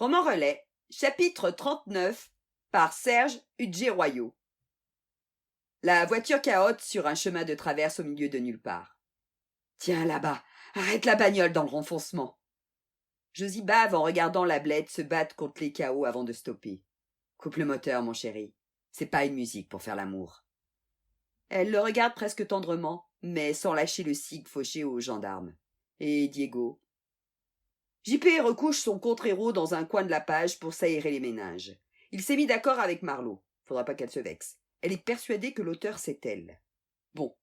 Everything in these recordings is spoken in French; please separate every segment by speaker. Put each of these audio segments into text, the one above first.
Speaker 1: Roman relais, chapitre 39, par Serge Udger-Royaux. La voiture cahote sur un chemin de traverse au milieu de nulle part. Tiens, là-bas, arrête la bagnole dans le renfoncement. Josie bave en regardant la blette se battre contre les cahots avant de stopper. Coupe le moteur, mon chéri. C'est pas une musique pour faire l'amour. Elle le regarde presque tendrement, mais sans lâcher le cig fauché aux gendarmes. Et Diego? JP recouche son contre-héros dans un coin de la page pour s'aérer les méninges. Il s'est mis d'accord avec Marlowe. Faudra pas qu'elle se vexe. Elle est persuadée que l'auteur c'est elle. Bon.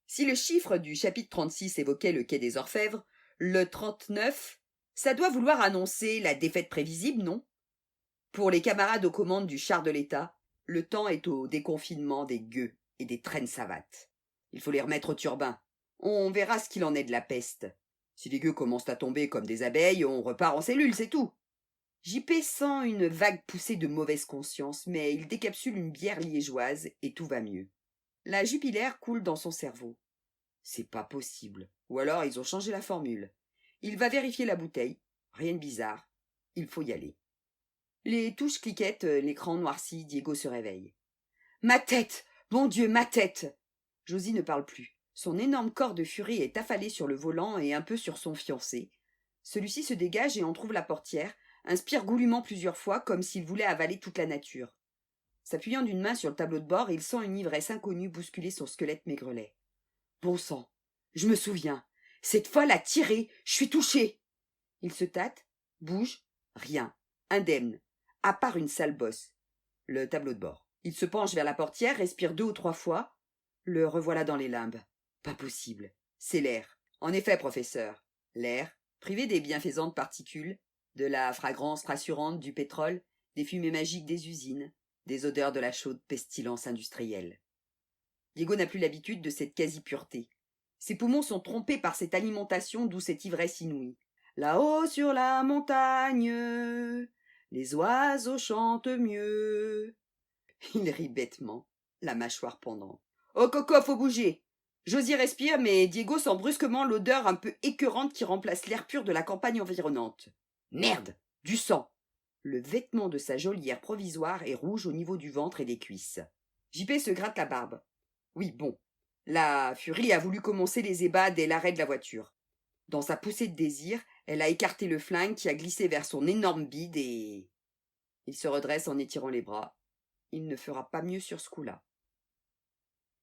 Speaker 1: Si le chiffre du chapitre 36 évoquait le quai des Orfèvres, le 39, ça doit vouloir annoncer la défaite prévisible, non? Pour les camarades aux commandes du char de l'État, le temps est au déconfinement des gueux et des traînes savates. Il faut les remettre au turbin. On verra ce qu'il en est de la peste. Si les gueux commencent à tomber comme des abeilles, on repart en cellule, c'est tout. JP sent une vague poussée de mauvaise conscience, mais il décapsule une bière liégeoise et tout va mieux. La Jupiler coule dans son cerveau. C'est pas possible. Ou alors ils ont changé la formule. Il va vérifier la bouteille. Rien de bizarre. Il faut y aller. Les touches cliquettent, l'écran noirci, Diego se réveille. Ma tête! Bon Dieu, ma tête! Josie ne parle plus. Son énorme corps de furie est affalé sur le volant et un peu sur son fiancé. Celui-ci se dégage et en trouve la portière, inspire goulûment plusieurs fois comme s'il voulait avaler toute la nature. S'appuyant d'une main sur le tableau de bord, il sent une ivresse inconnue bousculer son squelette maigrelet. Bon sang, je me souviens. Cette folle a tiré, je suis touché. Il se tâte, bouge, rien, indemne, à part une sale bosse. Le tableau de bord. Il se penche vers la portière, respire 2 ou 3 fois. Le revoilà dans les limbes. Pas possible. C'est l'air. En effet, professeur. L'air, privé des bienfaisantes particules, de la fragrance rassurante du pétrole, des fumées magiques des usines, des odeurs de la chaude pestilence industrielle. Diego n'a plus l'habitude de cette quasi-pureté. Ses poumons sont trompés par cette alimentation d'où cette ivresse inouïe. Là-haut sur la montagne, les oiseaux chantent mieux. Il rit bêtement, la mâchoire pendante. Oh Coco, faut bouger. Josie respire, mais Diego sent brusquement l'odeur un peu écœurante qui remplace l'air pur de la campagne environnante. Merde, du sang. Le vêtement de sa geôlière provisoire est rouge au niveau du ventre et des cuisses. JP se gratte la barbe. Oui, bon. La furie a voulu commencer les ébats dès l'arrêt de la voiture. Dans sa poussée de désir, elle a écarté le flingue qui a glissé vers son énorme bide et... Il se redresse en étirant les bras. Il ne fera pas mieux sur ce coup-là.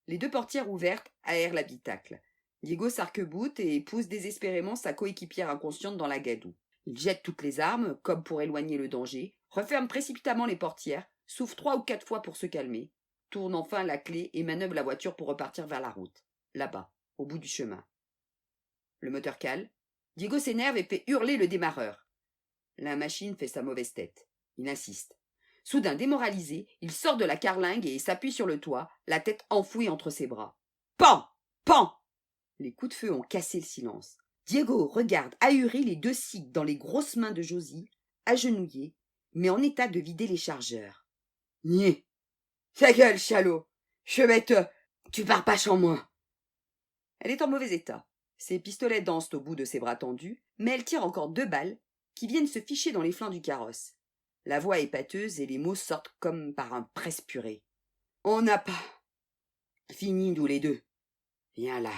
Speaker 1: Les 2 portières ouvertes aèrent l'habitacle. Diego s'arc-boute et pousse désespérément sa coéquipière inconsciente dans la gadoue. Il jette toutes les armes, comme pour éloigner le danger, referme précipitamment les portières, souffle 3 ou 4 fois pour se calmer, tourne enfin la clé et manœuvre la voiture pour repartir vers la route, là-bas, au bout du chemin. Le moteur cale. Diego s'énerve et fait hurler le démarreur. La machine fait sa mauvaise tête. Il insiste. Soudain démoralisé, il sort de la carlingue et s'appuie sur le toit, la tête enfouie entre ses bras. Pan! Pan! Les coups de feu ont cassé le silence. Diego regarde ahuri les 2 cigues dans les grosses mains de Josie, agenouillée, mais en état de vider les chargeurs. Niais! Ta gueule, chalot! Je vais te... Tu pars pas sans moi! Elle est en mauvais état. Ses pistolets dansent au bout de ses bras tendus, mais elle tire encore 2 balles qui viennent se ficher dans les flancs du carrosse. La voix est pâteuse et les mots sortent comme par un presse-purée. On n'a pas fini, nous les deux. Viens là.